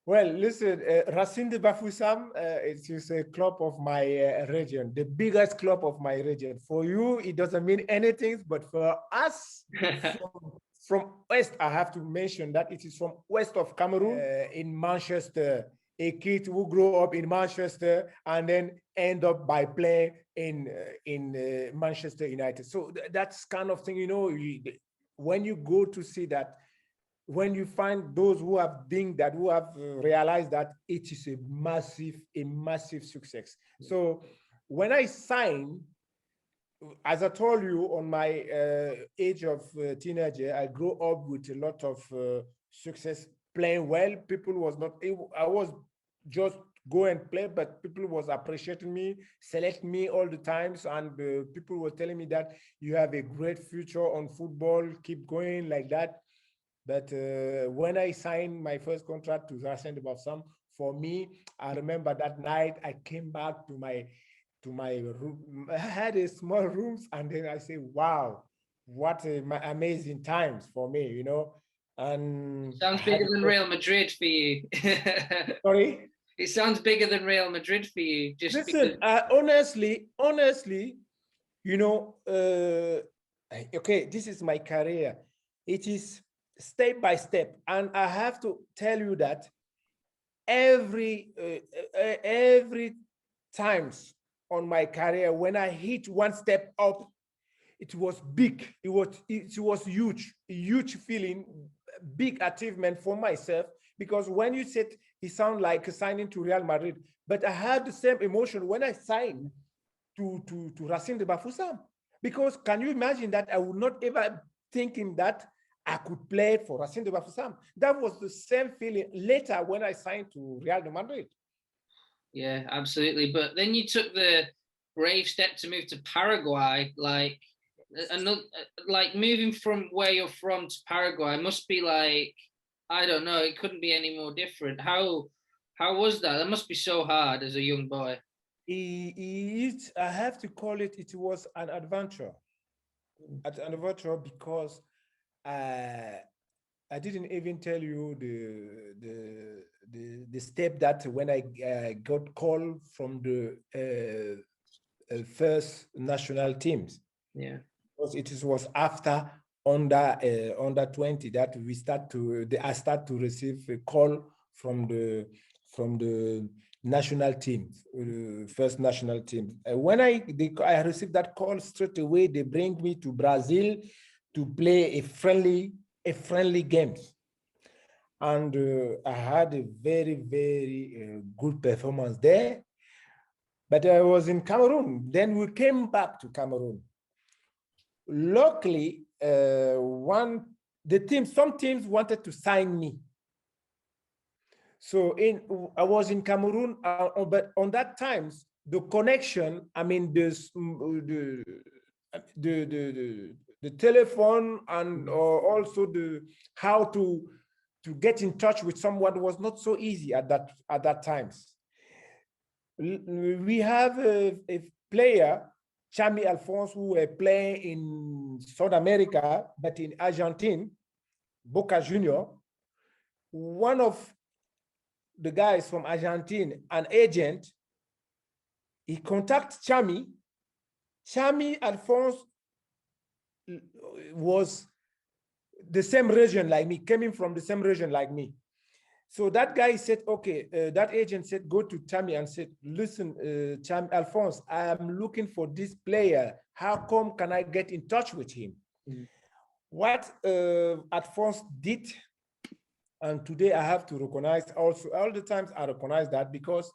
Well, listen, Racing de Bafoussam, it is a club of my region, the biggest club of my region. For you, it doesn't mean anything, but for us, from West, I have to mention that it is from West of Cameroon, in Manchester, a kid who grew up in Manchester and then end up by playing in Manchester United. So that's kind of thing, when you go to see that, when you find those who have been that, who have realized that it is a massive success. So when I signed, as I told you, on my age of teenager, I grew up with a lot of success, playing well. People was not, I was just go and play, but people was appreciating me, select me all the times, and people were telling me that you have a great future on football, keep going like that. But when I signed my first contract to Racing de Bafsam, for me, I remember that night I came back to my room. I had a small rooms, and then I say, "Wow, what amazing times for me." And I Sounds had bigger a than Real Madrid for you. sorry. It sounds bigger than Real Madrid for you, just because. Listen, honestly, you know, okay, this is my career. It is step by step, and I have to tell you that every times on my career when I hit one step up, it was big. It was huge, a huge feeling, big achievement for myself. Because when you said it sounded like signing to Real Madrid, but I had the same emotion when I signed to Racing de Bafoussam. Because can you imagine that I would not ever thinking that I could play for Racing de Bafoussam. That was the same feeling later when I signed to Real de Madrid. Yeah, absolutely. But then you took the brave step to move to Paraguay. Another, like moving from where you're from to Paraguay must be like, I don't know. It couldn't be any more different. How was that? That must be so hard as a young boy. I have to call it, it was an adventure. An adventure because uh, I didn't even tell you the step that when I got called from the first national teams. Yeah. Because was after under 20 that I start to receive a call from the national team, first national team. When I received that call, straight away they bring me to Brazil to play a friendly games. And I had a very, very good performance there. But I was in Cameroon. Then we came back to Cameroon. Luckily, some teams wanted to sign me. So I was in Cameroon, but on that times the connection, I mean, the telephone and also the how to get in touch with someone was not so easy at that times. We have a player, Chami Alphonse, who were playing in South America, but in Argentine, Boca Junior. One of the guys from Argentine, an agent, he contacted Chami. Chami Alphonse was the same region like me, coming from the same region like me. So that guy said, okay, that agent said, go to Chami and said, listen, Chami Alphonse, I am looking for this player. How come can I get in touch with him? Mm. What Alphonse did, and today I have to recognize also, all the times I recognize that because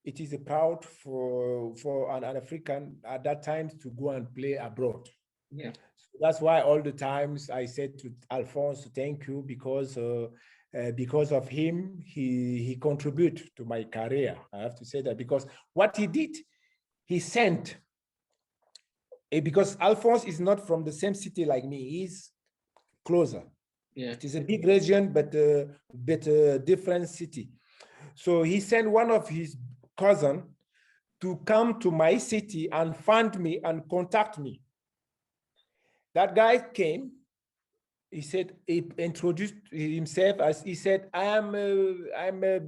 it is a proud for an African at that time to go and play abroad. Yeah. So that's why all the times I said to Alphonse, thank you, because of him, he contributed to my career. I have to say that because what he did, he sent, because Alphonse is not from the same city like me, he's closer. Yeah. It is a big region, but a different city. So he sent one of his cousin to come to my city and find me and contact me. That guy came. he said, he introduced himself as, he said, I'm a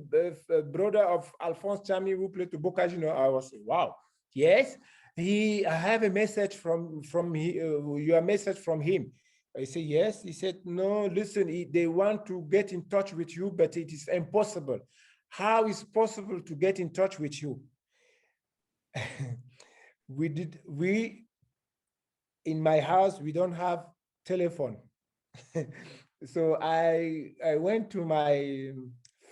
brother of Alphonse Chami who played to Boca Juniors. I was like, wow, yes. I have a message from your message from him. I said, yes. He said, no, listen, they want to get in touch with you, but it is impossible. How is possible to get in touch with you? We in my house, we don't have telephone. So I went to my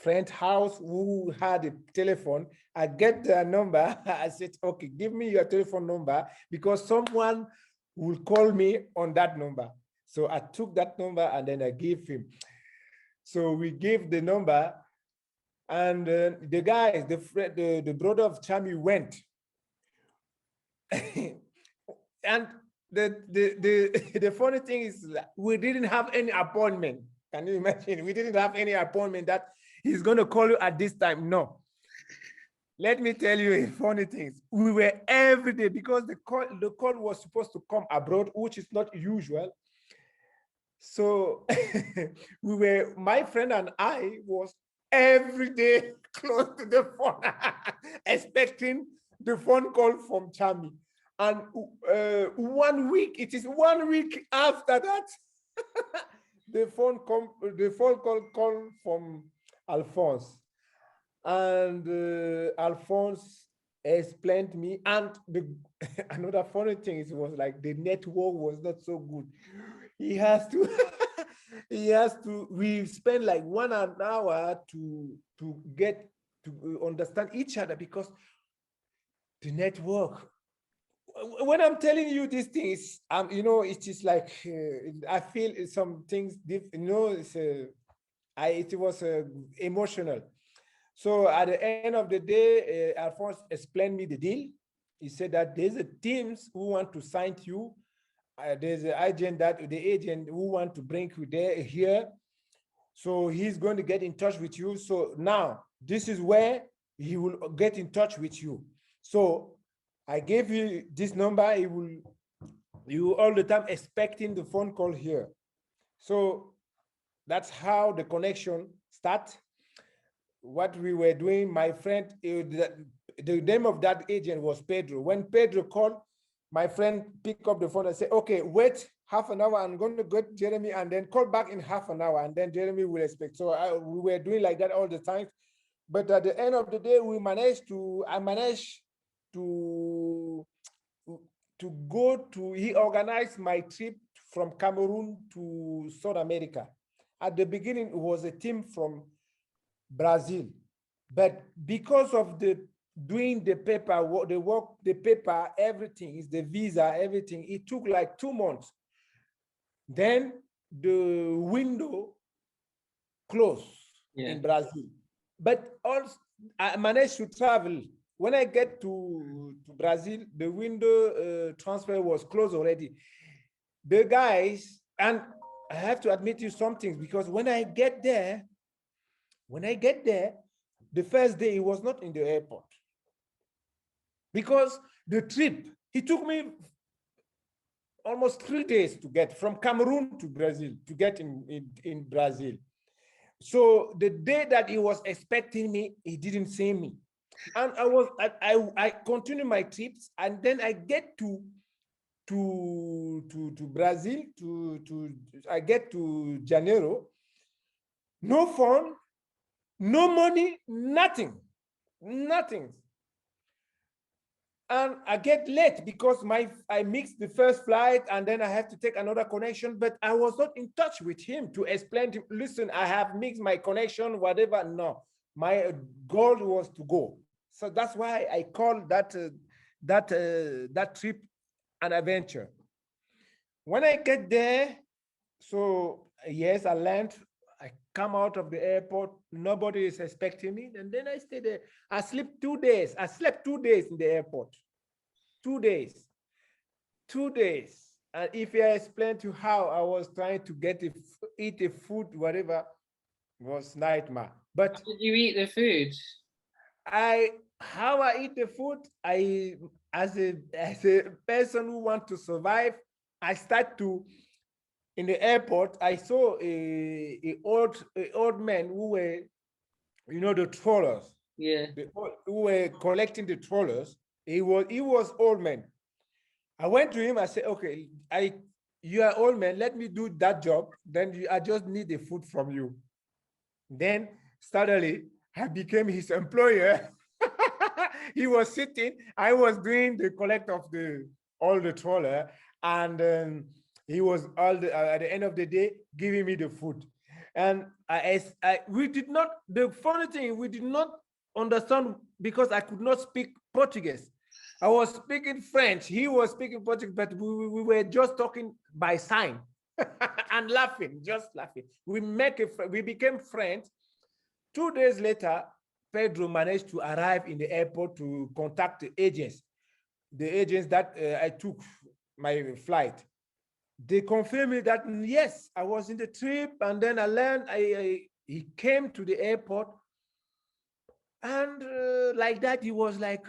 friend's house who had a telephone. I get their number. I said, okay, give me your telephone number because someone will call me on that number. So I took that number and then I gave him. So we gave the number, and the guys, the brother of Chami went. And the funny thing is we didn't have any appointment. Can you imagine? We didn't have any appointment that he's going to call you at this time. No. Let me tell you a funny thing. We were every day because the call was supposed to come abroad, which is not usual. So we were, my friend and I was every day close to the phone, expecting the phone call from Chami. And 1 week, it is 1 week after that, the phone call from Alphonse. And Alphonse explained me. And another funny thing is, it was like the network was not so good. He has to, we spend like 1 hour to get to understand each other because the network. When I'm telling you these things, it is like I feel some things. It was emotional. So at the end of the day, Alphonse explained me the deal. He said that there's a teams who want to sign you. There's an agent the agent who want to bring you there here. So he's going to get in touch with you. So now this is where he will get in touch with you. So I gave you this number. You all the time expecting the phone call here. So that's how the connection starts. What we were doing, my friend, the name of that agent was Pedro. When Pedro called, my friend picked up the phone and said, okay, wait half an hour. I'm going to get Geremi and then call back in half an hour. And then Geremi will expect. So we were doing like that all the time. But at the end of the day, I managed to he organized my trip from Cameroon to South America. At the beginning, it was a team from Brazil. But because of doing the paper, the paper, everything, is the visa, everything, it took like 2 months. Then the window closed in Brazil. But also, I managed to travel. When I get to Brazil, the window transfer was closed already. The guys, and I have to admit you something, because when I get there, the first day, he was not in the airport. Because the trip, it took me almost 3 days to get from Cameroon to Brazil, to get in Brazil. So the day that he was expecting me, he didn't see me. And I continue my trips, and then I get to Brazil, I get to Janeiro. No phone, no money, nothing. And I get late because I mixed the first flight, and then I have to take another connection, but I was not in touch with him to explain to him, listen, I have mixed my connection, whatever. No, my goal was to go. So that's why I call that trip an adventure. When I get there, so yes, I land. I come out of the airport. Nobody is expecting me, and then I stay there. I slept 2 days. I slept 2 days in the airport. 2 days. 2 days. And if I explain to how I was trying to eat a food, whatever, was nightmare. But how did you eat the food? How I eat the food, as a person who wants to survive, I start to in the airport, I saw a old man who were, you know, the trawlers. Yeah. Who were collecting the trawlers. He was old man. I went to him. I said, okay, you are old man. Let me do that job. Then I just need the food from you. Then suddenly I became his employer. He was sitting. I was doing the collect of all the trawler, and he was at the end of the day giving me the food. And we did not. The funny thing, we did not understand because I could not speak Portuguese. I was speaking French. He was speaking Portuguese, but we were just talking by sign and laughing, just laughing. We became friends. 2 days later, Pedro managed to arrive in the airport to contact the agents that I took my flight. They confirmed me that yes, I was in the trip, and then I learned he came to the airport, and like that he was like,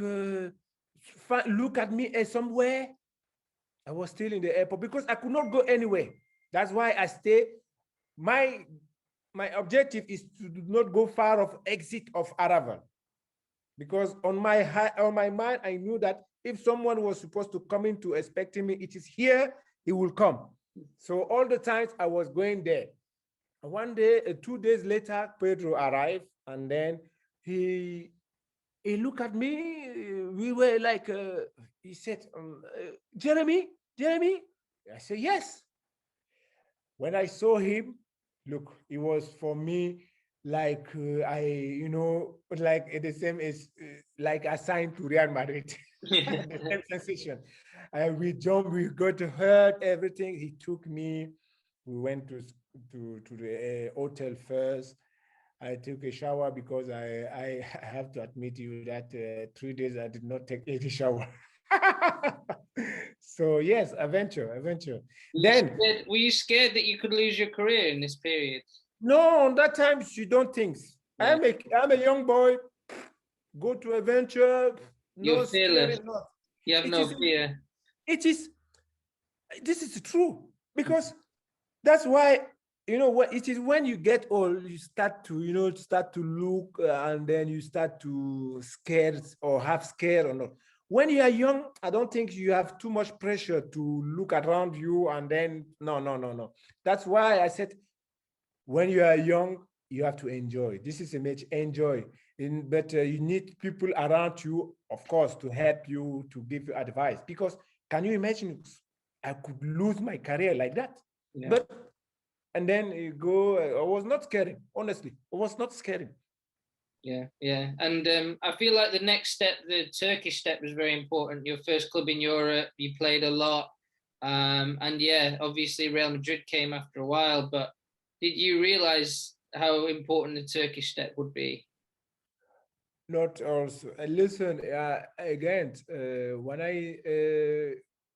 look at me somewhere. I was still in the airport because I could not go anywhere. That's why I stay. My objective is to do not go far of exit of Aravan, because on my mind I knew that if someone was supposed to come into expecting me, it is here he will come. So all the times I was going there. One day, 2 days later, Pedro arrived, and then he looked at me. We were like, he said, Jeremy, Jeremy. I said, yes. When I saw him, look, it was for me like like the same as like assigned to Real Madrid. The same sensation. We jumped, we got to hurt everything. He took me. We went to the hotel first. I took a shower because I have to admit to you that 3 days I did not take any shower. So yes, adventure. Were you scared that you could lose your career in this period? No, on that time you don't think. Yeah. I'm a young boy. Go to adventure. No scary. No. You have no fear. This is true, because that's why, it is when you get old, you start to, look, and then you start to scared or have scare or not. When you are young, I don't think you have too much pressure to look around you, and then no. That's why I said, when you are young, you have to enjoy. This is a match, enjoy. But you need people around you, of course, to help you, to give you advice. Because can you imagine, I could lose my career like that? Yeah. And then you go, I was not scared, honestly. I was not scared. Yeah. And I feel like the next step, the Turkish step, was very important. Your first club in Europe, you played a lot. And yeah, obviously Real Madrid came after a while, but did you realize how important the Turkish step would be? Not also. Listen, again,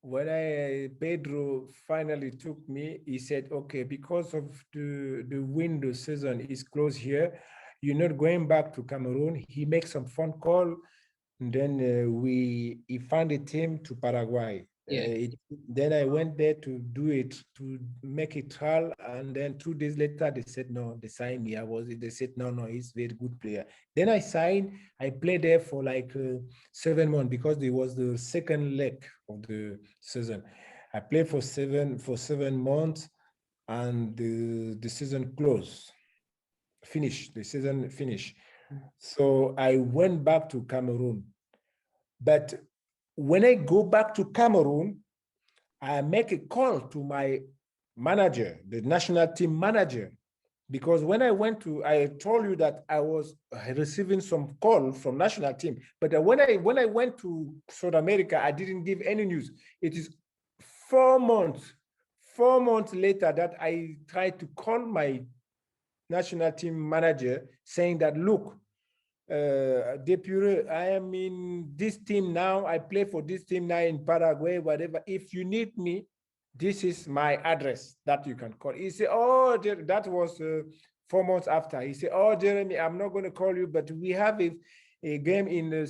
when Pedro finally took me, he said, okay, because of the window season is closed here, you're not going back to Cameroon. He makes some phone call, and then he found a team to Paraguay. Yeah. Then I went there to do it, to make a trial, and then 2 days later they said no, they signed me. They said no, he's a very good player. Then I signed. I played there for like 7 months, because it was the second leg of the season. I played for 7 months, and the season closed. The season finished. So I went back to Cameroon. But when I go back to Cameroon, I make a call to my manager, the national team manager, because when I told you that I was receiving some call from national team, but when I went to South America, I didn't give any news. It is 4 months later that I tried to call my national team manager, saying that, look, Depure, I am in this team now. I play for this team now in Paraguay, whatever. If you need me, this is my address that you can call. He said, oh, that was 4 months after. He said, oh, Jeremy, I'm not going to call you, but we have a game in the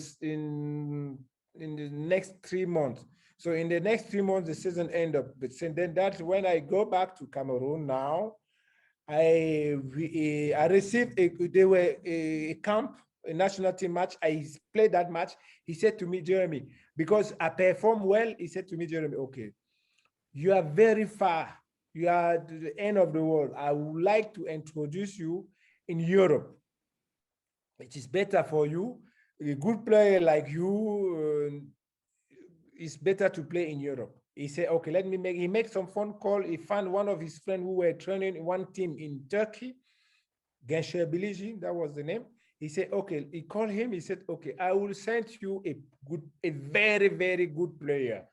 next 3 months. So in the next 3 months, the season end up. But then that's when I go back to Cameroon now. I received they were a camp, a national team match. I played that match. He said to me, Jeremy, because I performed well, he said to me, Jeremy, okay, you are very far. You are at the end of the world. I would like to introduce you in Europe. It is better for you. A good player like you it's better to play in Europe. He said, okay, let me make, he made some phone call. He found one of his friends who were training one team in Turkey, Gençlerbirliği, that was the name. He said, okay, he called him. He said, okay, I will send you a very, very good player.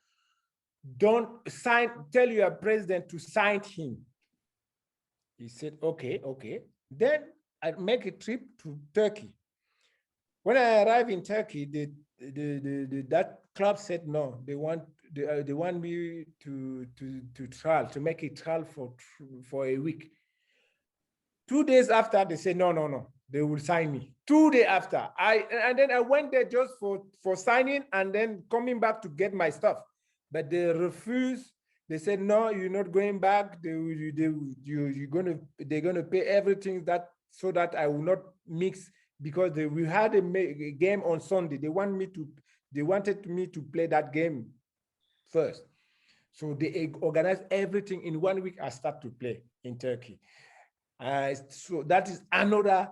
Don't sign, tell your president to sign him. He said, okay, okay. Then I make a trip to Turkey. When I arrived in Turkey, that club said no. They want me to trial, to make a trial for a week. 2 days after, they said no, they will sign me. 2 days after, and then I went there just for signing and then coming back to get my stuff, but they refused. They said no, you're not going back. They're gonna pay everything that so that I will not mix, because we had a game on Sunday. They wanted me to play that game first. So they organized everything in 1 week. I start to play in Turkey. So that is another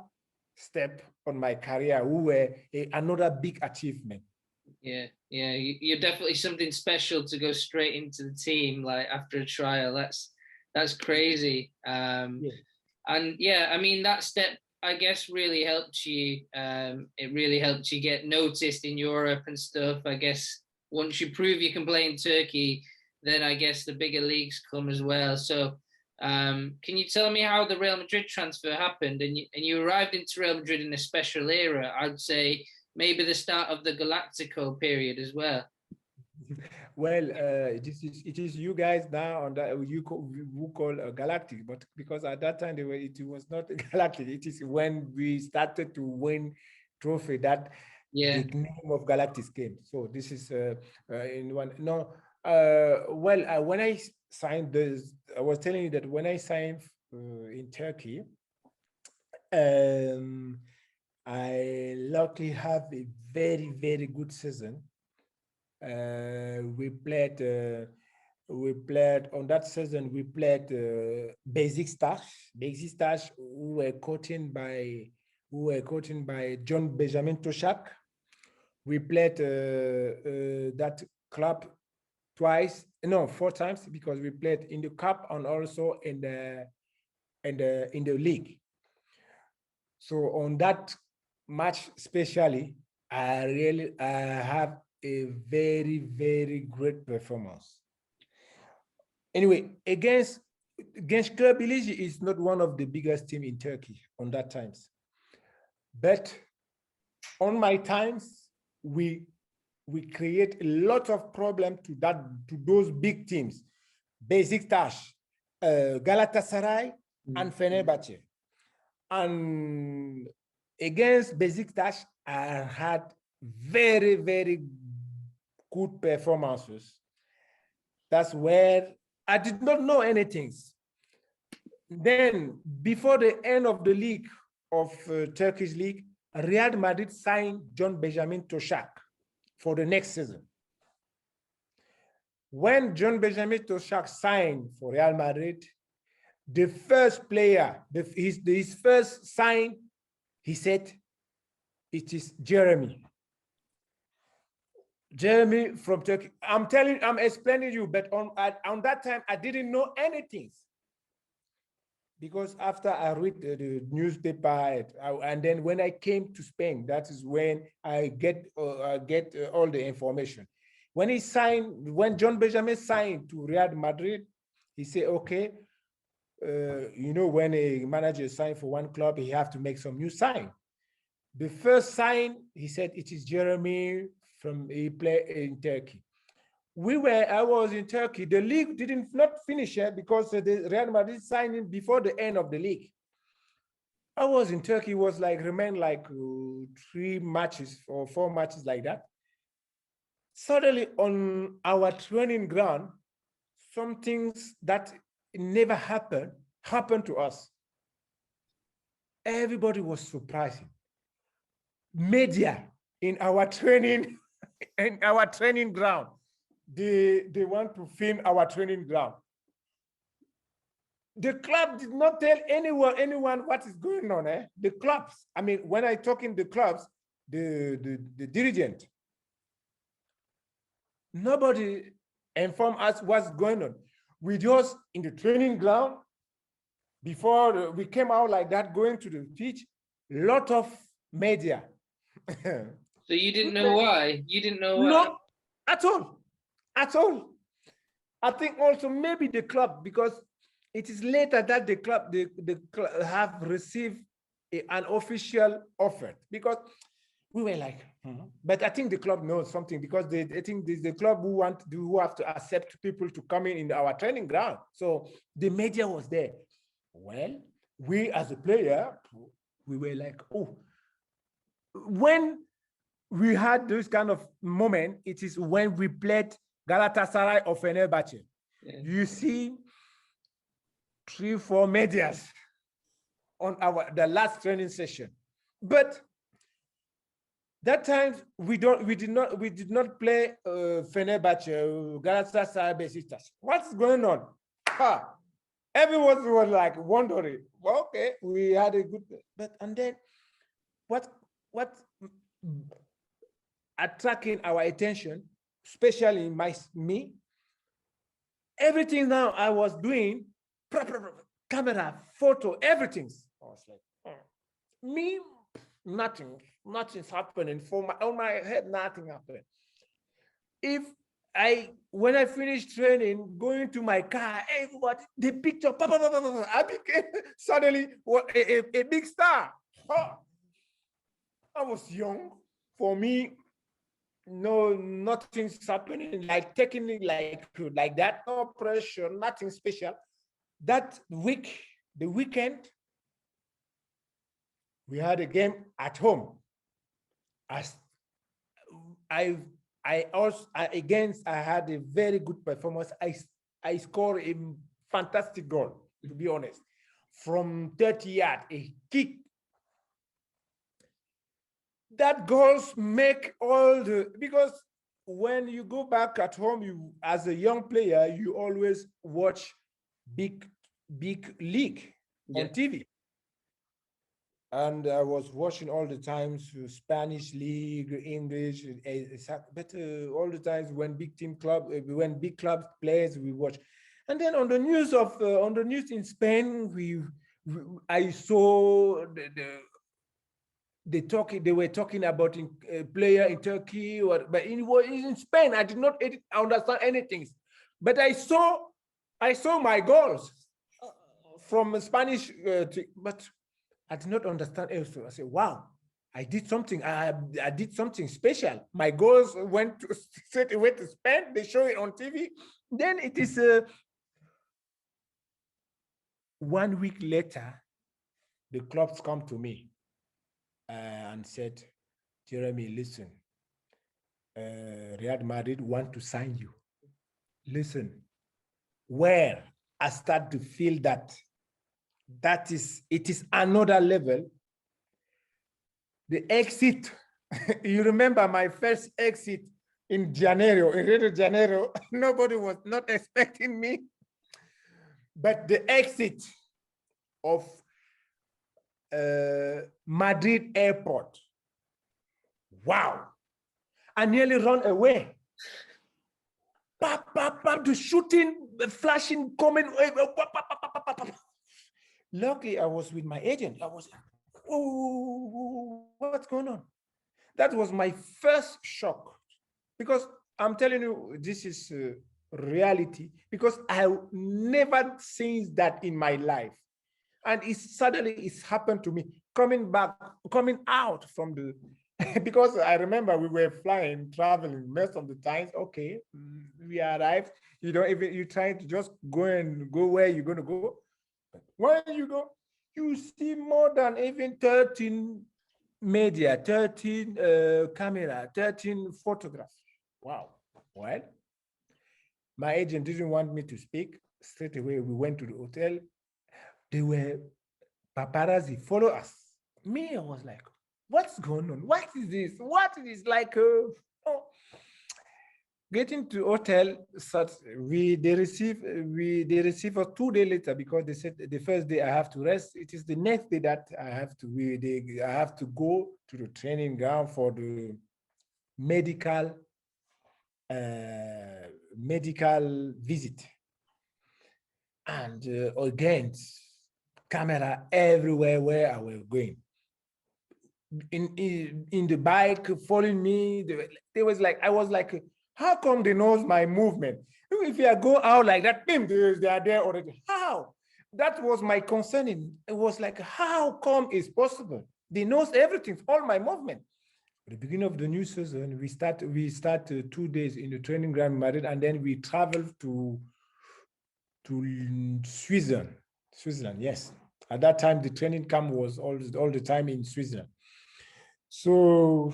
step on my career, another big achievement. Yeah, you're definitely something special to go straight into the team like after a trial. That's crazy. Yeah. And yeah, I mean that step I guess really helped you. It really helped you get noticed in Europe and stuff. I guess once you prove you can play in Turkey, then I guess the bigger leagues come as well. So can you tell me how the Real Madrid transfer happened? And you arrived into Real Madrid in a special era. I'd say maybe the start of the Galactico period as well. Well, it is you guys now on that who call Galactic, but because at that time it was not Galactic. It is when we started to win trophy that the name of Galactic came. So this is in one. No, when I signed this, I was telling you that when I signed in Turkey, I luckily have a very, very good season. We played on that season. We played Besiktas, who were coached by John Benjamin Toshak. We played that club 4 times, because we played in the cup and also in the league. So on that match especially, I have a very, very great performance. Anyway, against Gençlerbirliği is not one of the biggest team in Turkey on that times. But on my times, we create a lot of problem to those big teams, Besiktas, Galatasaray, and Fenerbahce. And against Besiktas, I had very, very good performances. That's where I did not know anything. Then, before the end of the league of Turkish league, Real Madrid signed John Benjamin Toshak for the next season. When John Benjamin Toshak signed for Real Madrid, the first player, his first sign, he said, it is Geremi. Geremi from Turkey. I'm explaining you, but on that time, I didn't know anything. Because after I read the newspaper, and then when I came to Spain, that is when I get all the information. When John Benjamin signed to Real Madrid, he said, okay, when a manager signs for one club, he have to make some new sign. The first sign, he said, it is Geremi he play in Turkey. I was in Turkey. The league not finish yet because the Real Madrid signed him before the end of the league. I was in Turkey, remained 3 matches or 4 matches like that. Suddenly on our training ground, some things that never happened to us. Everybody was surprised. Media in our training, in our training ground, they want to film our training ground. The club did not tell anyone what is going on. The clubs, I mean, when I talk in the clubs, the dirigent, nobody informed us what's going on. We just in the training ground, before we came out like that, going to the pitch, lot of media. So you didn't know why? You didn't know why? No, at all. At all. I think also maybe the club, because it is later that the club have received an official offer, because we were like, but I think the club knows something, because I think the club who have to accept people to come in our training ground. So the media was there. Well, we as a player, we were like, oh, when we had this kind of moment, it is when we played Galatasaray or Fenerbahce. Yeah. You see 3-4 medias on the last training session. But that time we did not play Fenerbahce, Galatasaray, Besiktas. What's going on? Everyone was like wondering. Well, okay, we had a good, but and then what attracting our attention, especially me, everything now I was doing, camera, photo, everything. I was like, me, nothing's happening. On my head, nothing happened. When I finished training, going to my car, everybody, the picture, I became suddenly a big star. I was young. For me, no, nothing's happening, like taking it like that, no pressure, nothing special. That week, the weekend, we had a game at home. As I had a very good performance. I scored a fantastic goal, to be honest, from 30 yards, a kick. That goals make all because when you go back at home, you as a young player, you always watch big league on TV. And I was watching all the times Spanish league, English, but all the times when when big clubs plays, we watch. And then on the news in Spain, I saw they were talking about a player in Turkey, but in Spain, I did not understand anything. But I saw my goals from Spanish, but I did not understand also. I said, wow, I did something. I did something special. My goals went straight away to Spain. They show it on TV. Then it is 1 week later, the clubs come to me and said, Geremi, listen, Real Madrid want to sign you. Listen, where I start to feel it is another level. The exit, you remember my first exit in Rio de Janeiro, nobody was not expecting me. But the exit of Madrid airport, wow. I nearly run away. The shooting, the flashing, coming. Luckily, I was with my agent. I was, oh, what's going on? That was my first shock, because I'm telling you, this is reality, because I never seen that in my life. And it's happened to me, coming out from the, because I remember we were traveling most of the times. Okay, we arrived. You're trying to just go where you're going to go. But when you go, you see more than even 13 media, 13 camera, 13 photographs. Wow. Well, my agent didn't want me to speak. Straight away, we went to the hotel. They were paparazzi follow us. Me, I was like, what's going on? What is this? What is like? Oh. Getting to hotel, such they receive us 2 days later because they said the first day I have to rest. It is the next day that I have to go to the training ground for the medical medical visit. And again, camera everywhere where I was going. In the bike, following me, they was like, I was like, how come they knows my movement? If I go out like that, they are there already. How? That was my concern. It was like, how come it's possible? They knows everything, all my movement. At the beginning of the new season, we start 2 days in the training ground in Madrid, and then we travel to Switzerland. Switzerland, yes. At that time, the training camp was all the time in Switzerland. So,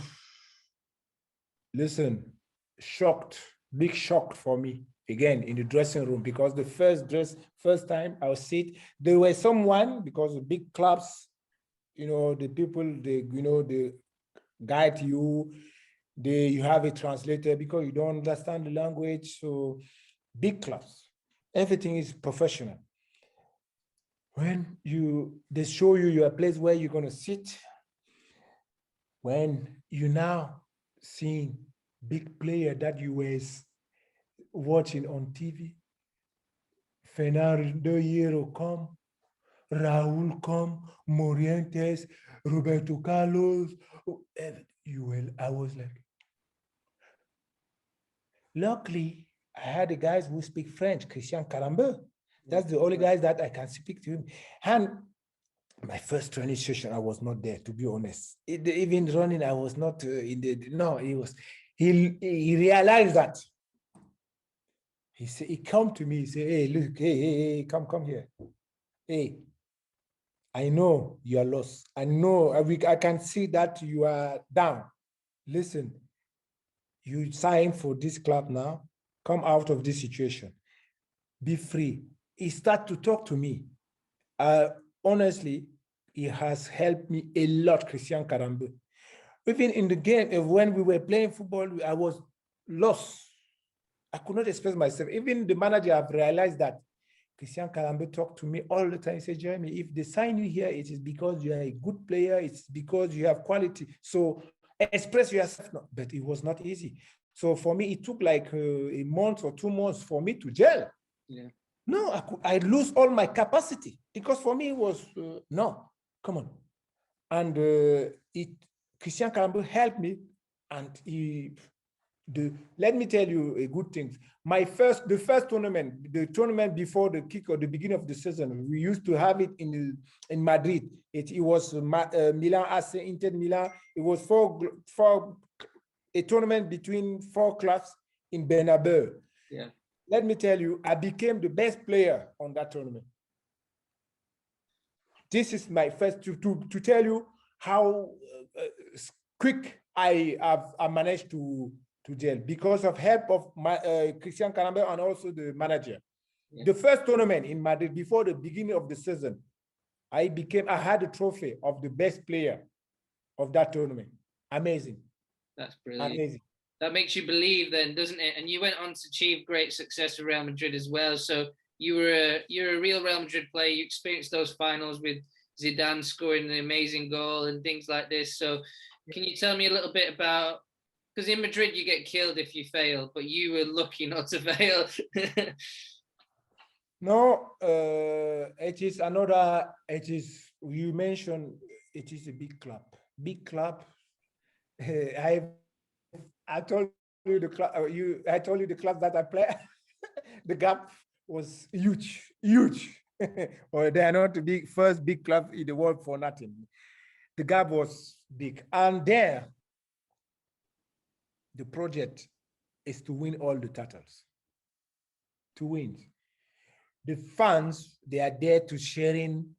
listen, shocked, big shock for me again in the dressing room, because the first time I was sit, there were someone, because of big clubs, the people, they guide you, you have a translator because you don't understand the language. So big clubs, everything is professional. When they show you your place where you're going to sit, when you now seeing big player that you were watching on TV, Fernando Hierro come, Raúl come, Morientes, Roberto Carlos, I was like, luckily, I had the guys who speak French, Christian Carambeau. That's the only guys that I can speak to him. And my first training session, I was not there, to be honest. Even running, I was not no, he realized that. He come to me, he said, hey, look, hey, come here. Hey, I know you are lost. I know, I can see that you are down. Listen, you sign for this club now. Come out of this situation. Be free. He started to talk to me. Honestly, he has helped me a lot, Christian Carambe. Even in the game, when we were playing football, I was lost. I could not express myself. Even the manager have realized that. Christian Carambe talked to me all the time. He said, Geremi, if they sign you here, it is because you are a good player. It's because you have quality. So express yourself. No, but it was not easy. So for me, it took like a month or 2 months for me to gel. Yeah. No, I lose all my capacity, because for me it was, no, come on. And Christian Carambe helped me, and let me tell you a good thing. The first tournament, the tournament before the kick or the beginning of the season, we used to have it in Madrid. It was Milan AC, Inter Milan. It was for a tournament between 4 clubs in Bernabeu. Yeah. Let me tell you, I became the best player on that tournament. This is my first to tell you how quick I managed to gel, because of help of Christian Carambe and also the manager. Yeah. The first tournament in Madrid before the beginning of the season, I had a trophy of the best player of that tournament. Amazing. That's brilliant. Amazing. That makes you believe then, doesn't it? And you went on to achieve great success with Real Madrid as well. So you're a real Real Madrid player. You experienced those finals with Zidane scoring an amazing goal and things like this. So can you tell me a little bit about, because in Madrid you get killed if you fail, but you were lucky not to fail. No, you mentioned it is a big club. Big club. I told you the club. I told you the club that I play. The gap was huge. Or they are not the first big club in the world for nothing. The gap was big, and there, the project is to win all the titles. To win, the fans, they are there to sharing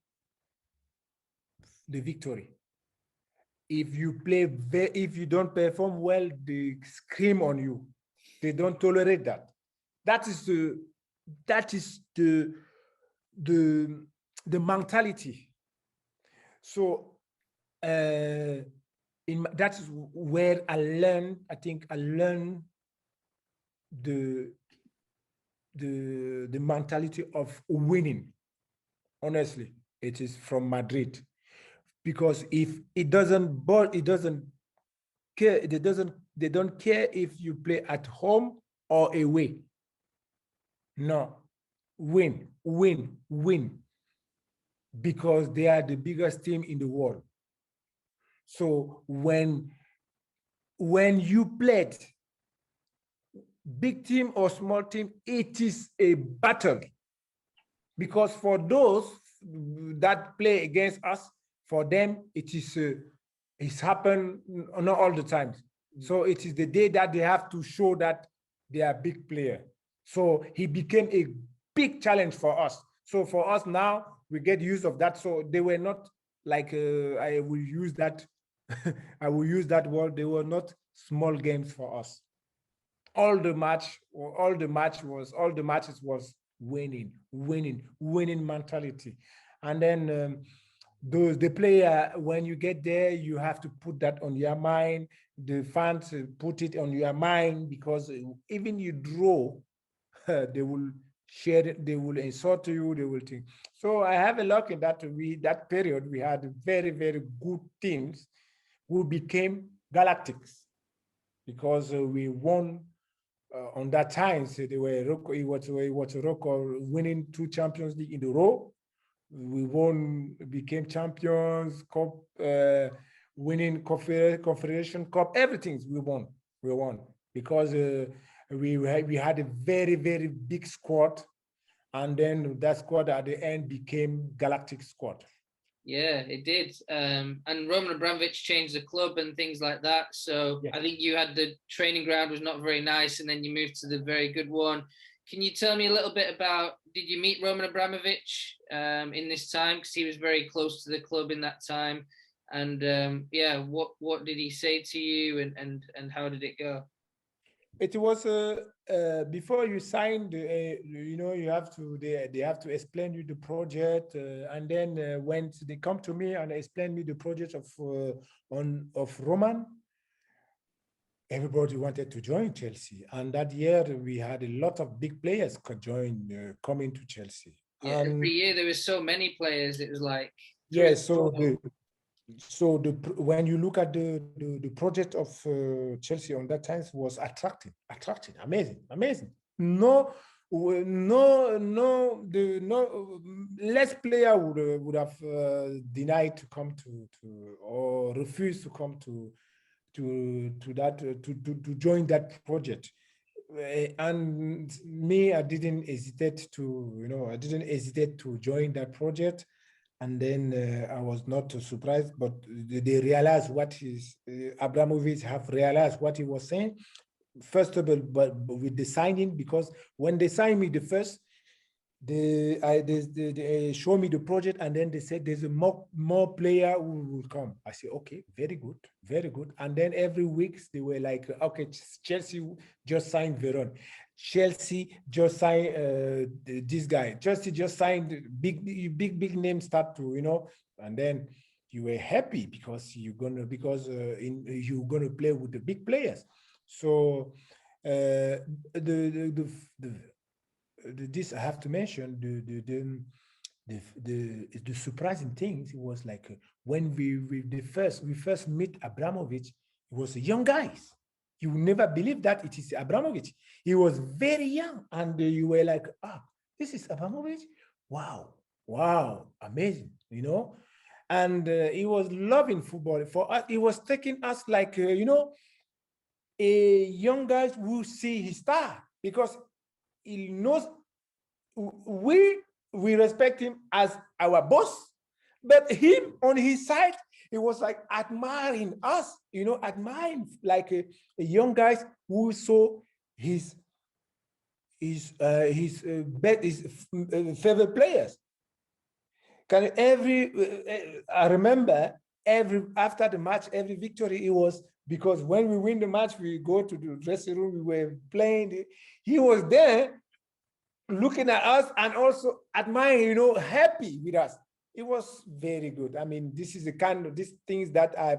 the victory. If you don't perform well, they scream on you. They don't tolerate that. That is the mentality. So that is where I learned. I think I learned the mentality of winning. Honestly, it is from Madrid, because if it doesn't care. They don't care if you play at home or away. No, win, win, win, because they are the biggest team in the world. So when you played big team or small team, it is a battle, because for those that play against us, for them it's happened not all the time. So it is the day that they have to show that they are big player. So he became a big challenge for us. So for us now, we get use of that. So they were not like I will use that I will use that word. They were not small games for us. All the matches was winning, winning, winning mentality. And then the player, when you get there, you have to put that on your mind. The fans put it on your mind, because even you draw, they will share it, they will insult you, they will think. So I have a luck in that that period we had very, very good teams who became Galactics, because we won on that time. So they were it was a record, winning 2 Champions League in a row. We won, became champions, cup, winning confederation cup, everything we won, because we had a very, very big squad, and then that squad at the end became Galactic squad. Yeah, it did. And Roman Abramovich changed the club and things like that. So yeah. I think you had the training ground was not very nice, and then you moved to the very good one. Can you tell me a little bit about, did you meet Roman Abramovich in this time? Because he was very close to the club in that time. And yeah, what did he say to you, and how did it go? It was before you signed, you have to, they have to explain you the project, and then when they come to me and explain me the project of Roman, everybody wanted to join Chelsea. And that year we had a lot of big players coming to Chelsea. Yeah, every year there was so many players. It was like, yeah. So when you look at the project of Chelsea on that time, was attractive, amazing. No, less player would have denied to come to or refused to come to join that project. And me, I didn't hesitate to join that project. And then I was not surprised, but they realized Abramovich have realized what he was saying. First of all, but with the signing, because when they signed me the first, they show me the project, and then they said there's a more player who will come. I said, okay, very good. And then every week they were like, okay, Chelsea just signed Veron. Chelsea just signed this guy. Chelsea just signed big names start to, and then you were happy because you're gonna play with the big players. So this I have to mention the surprising things. It was like when we first meet Abramovich, he was a young guy. You will never believe that it is Abramovich. He was very young, and you were like, this is Abramovich. Wow, amazing, And he was loving football. For us, he was taking us like a young guys who see his star, because he knows we respect him as our boss, but him on his side, he was like admiring us, admiring like a young guys who saw his favorite players. I remember after the match, every victory, he was because when we win the match, we go to the dressing room, we were playing. He was there looking at us and also admiring, happy with us. It was very good. I mean, this is the kind of these things that I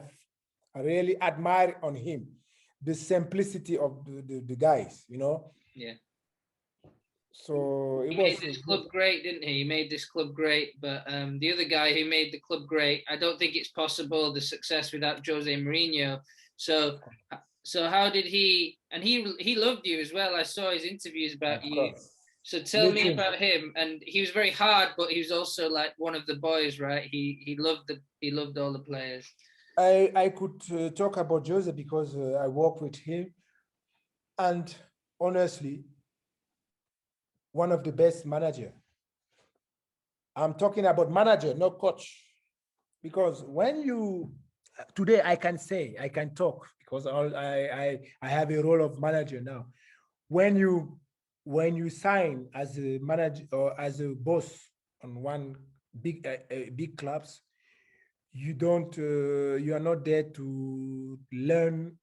really admire on him, the simplicity of the guys, Yeah. So it He was made this good. club great, didn't he? He made this club great. But the other guy who made the club great, I don't think it's possible, the success without Jose Mourinho. So how did he? And he loved you as well. I saw his interviews about Of you. course. So tell me about him. And he was very hard, but he was also like one of the boys, right? He loved all the players. I could talk about Jose because I work with him, and honestly, one of the best manager. I'm talking about manager, not coach, because when you today I can talk because I have a role of manager now. When you sign as a manager or as a boss on one big clubs, you are not there to learn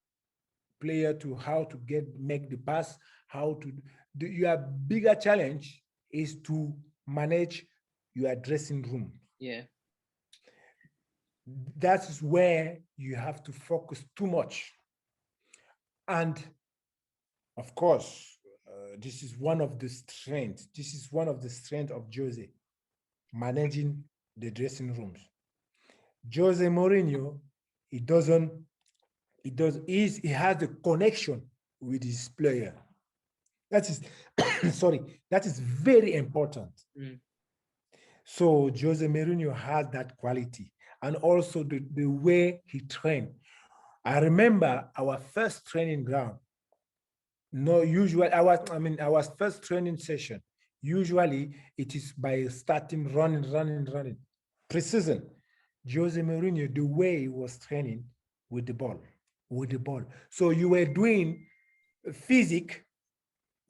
player to how to make the pass, how to do. Your bigger challenge is to manage your dressing room. Yeah. That is where you have to focus too much. And of course, this is one of the strengths. This is one of the strengths of Jose, managing the dressing rooms. Jose Mourinho, he doesn't, he has a connection with his player. That is, sorry, that is very important. Mm. So Jose Mourinho has that quality, and also the way he trained. I remember our first training ground. No, usually our first training session. Usually it is by starting running. Precision. Jose Mourinho, the way he was training with the ball. So you were doing physic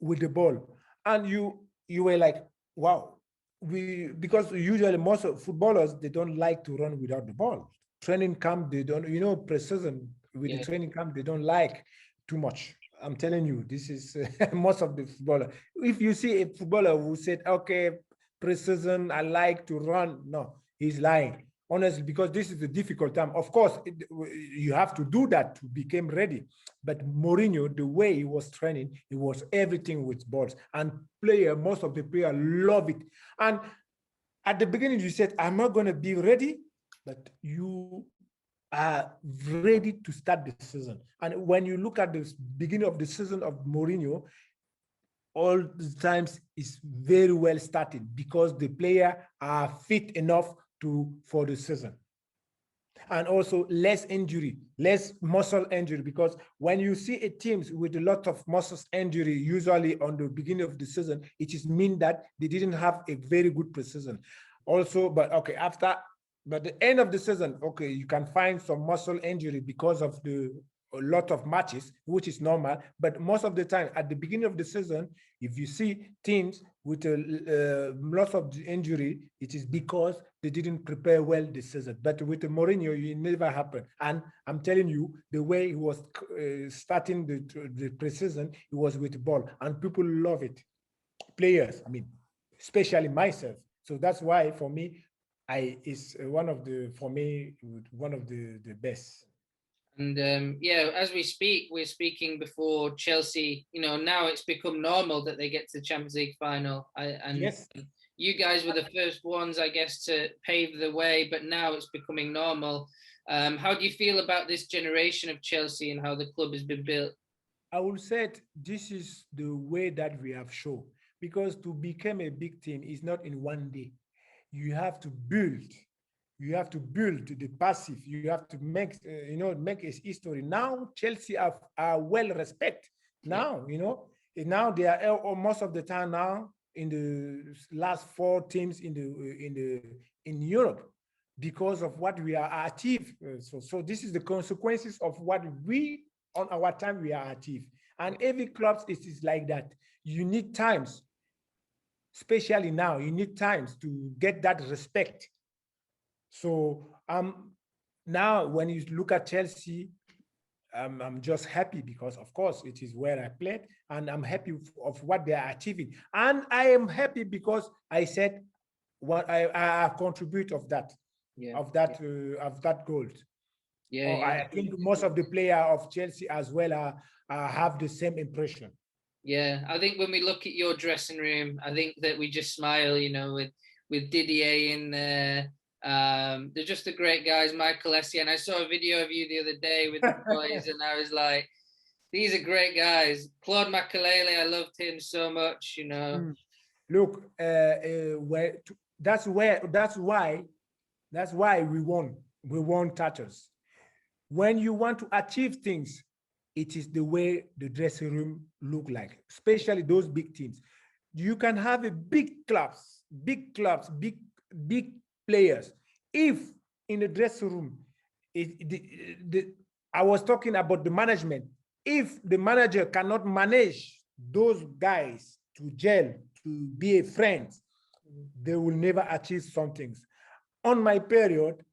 with the ball, and you were like, wow. Because usually most of footballers, they don't like to run without the ball. Training camp, they don't, precision with the training camp, they don't like too much. I'm telling you, this is most of the footballer. If you see a footballer who said, okay, precision, I like to run, no, he's lying. Honestly, because this is a difficult time. Of course, you have to do that to become ready. But Mourinho, the way he was training, it was everything with balls. And most of the players love it. And at the beginning, you said, I'm not going to be ready, but you are ready to start the season. And when you look at the beginning of the season of Mourinho, all the times is very well started because the player are fit enough for the season. And also less injury, less muscle injury, because when you see a team with a lot of muscle injury, usually on the beginning of the season, it is mean that they didn't have a very good preseason. Also, but okay, but the end of the season, okay, you can find some muscle injury because of a lot of matches, which is normal. But most of the time, at the beginning of the season, if you see teams with a lot of injury, it is because they didn't prepare well this season. But with Mourinho, it never happened. And I'm telling you, the way he was starting the preseason, it was with the ball, and people love it. Players, I mean, especially myself. So that's why for me, is one of the best. And as we speak, we're speaking before Chelsea. Now it's become normal that they get to the Champions League final. Yes. You guys were the first ones, I guess, to pave the way, but now it's becoming normal. How do you feel about this generation of Chelsea and how the club has been built? I would say this is the way that we have shown, because to become a big team is not in one day. You have to build. You have to build the passive. You have to make make a history. Now Chelsea are well respected. Now now they are most of the time now in the last 4 teams in Europe because of what we are achieved. So this is the consequences of what we on our time we are achieved. And every club is like that. You need times, especially now. You need times to get that respect. So now when you look at Chelsea, I'm just happy because, of course, it is where I played, and I'm happy of what they are achieving. And I am happy because I said what I contribute Yeah. of that goal. Yeah. Or Yeah. I think most of the player of Chelsea as well have the same impression. Yeah, I think when we look at your dressing room, I think that we just smile, you know, with Didier in there. They're just the great guys, Michael Essien. And I saw a video of you the other day with the boys, and I was like, these are great guys. Claude Makelele, I loved him so much, you know. Look, that's why we won. We won titles. When you want to achieve things, it is the way the dressing room look like, especially those big teams. You can have a big clubs, big players. If in the dressing room, I was talking about the management. If the manager cannot manage those guys to gel, to be a friend, they will never achieve some things. On my period,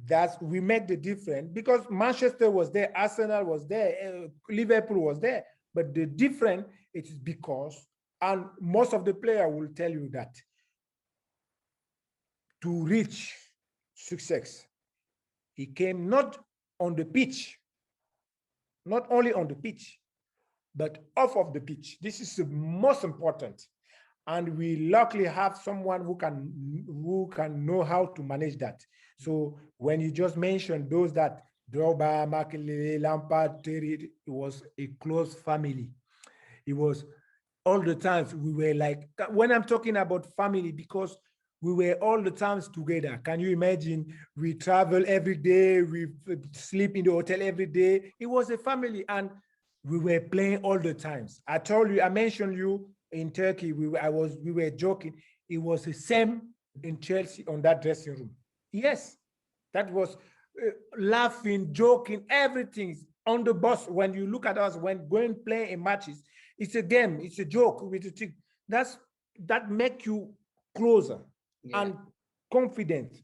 that's we make the difference because Manchester was there, Arsenal was there, Liverpool was there. But the difference it is because, and most of the player will tell you that to reach success, he came not on the pitch, not only on the pitch, but off of the pitch. This is the most important. And we luckily have someone who can know how to manage that. So when you just mentioned those that Drogba, Makelele, Lampard, Terry, it was a close family. It was all the times we were like, when I'm talking about family, because we were all the times together. Can you imagine? We travel every day, we sleep in the hotel every day. It was a family, and we were playing all the times. I told you, I mentioned you in Turkey. We were joking. It was the same in Chelsea on that dressing room. Yes, that was laughing, joking, everything on the bus. When you look at us when going playing in matches, it's a game, it's a joke with the thing. That make you closer and confident.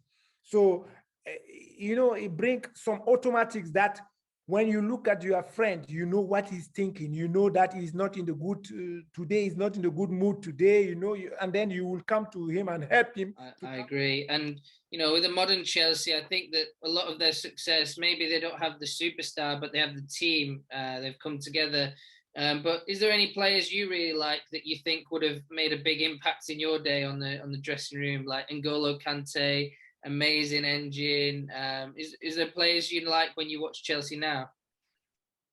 So it brings some automatics that when you look at your friend, you know what he's thinking. You know that he's not in the good today. He's not in the good mood today. And then you will come to him and help him. I agree. And with the modern Chelsea, I think that a lot of their success, maybe they don't have the superstar, but they have the team. They've come together. But is there any players you really like that you think would have made a big impact in your day on the dressing room, like N'Golo Kante, amazing engine? Is there players you like when you watch Chelsea now?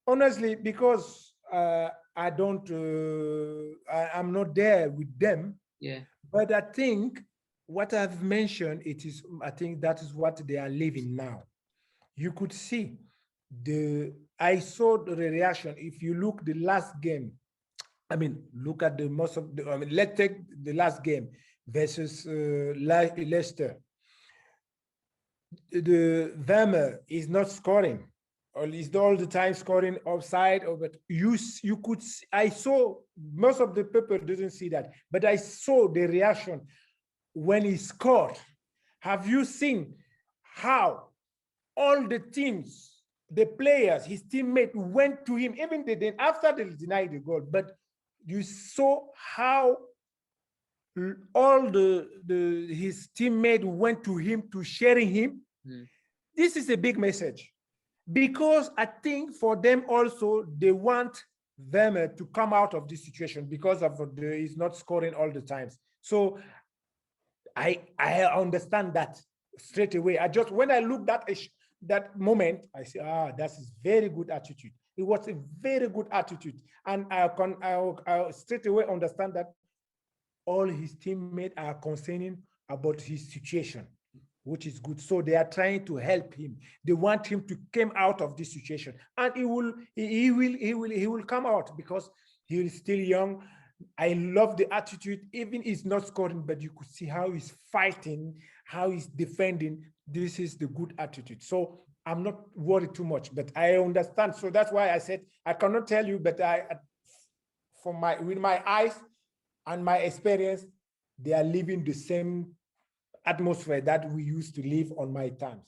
Honestly, because I don't, I'm not there with them. Yeah. But I think what I've mentioned, I think that is what they are living now. You could see I saw the reaction. If you look the last game, look at let's take the last game versus Leicester. The Vermeer is not scoring, or is all the time scoring offside. But you could see, I saw most of the people didn't see that, but I saw the reaction when he scored. Have you seen how all the teams, the players, his teammates went to him, even after they denied the goal? But you saw how all his teammates went to him to sharing him. This is a big message, because I think for them also, they want them to come out of this situation because of he's not scoring all the times. So I understand that straight away. When I look that moment, I say, that's very good attitude. It was a very good attitude, and I straight away understand that all his teammates are concerning about his situation, which is good. So they are trying to help him. They want him to come out of this situation, and he will come out because he is still young. I love the attitude. Even he's not scoring, but you could see how he's fighting, how he's defending. This is the good attitude. So I'm not worried too much, but I understand. So that's why I said I cannot tell you, but with my eyes and my experience, they are living the same atmosphere that we used to live on my times.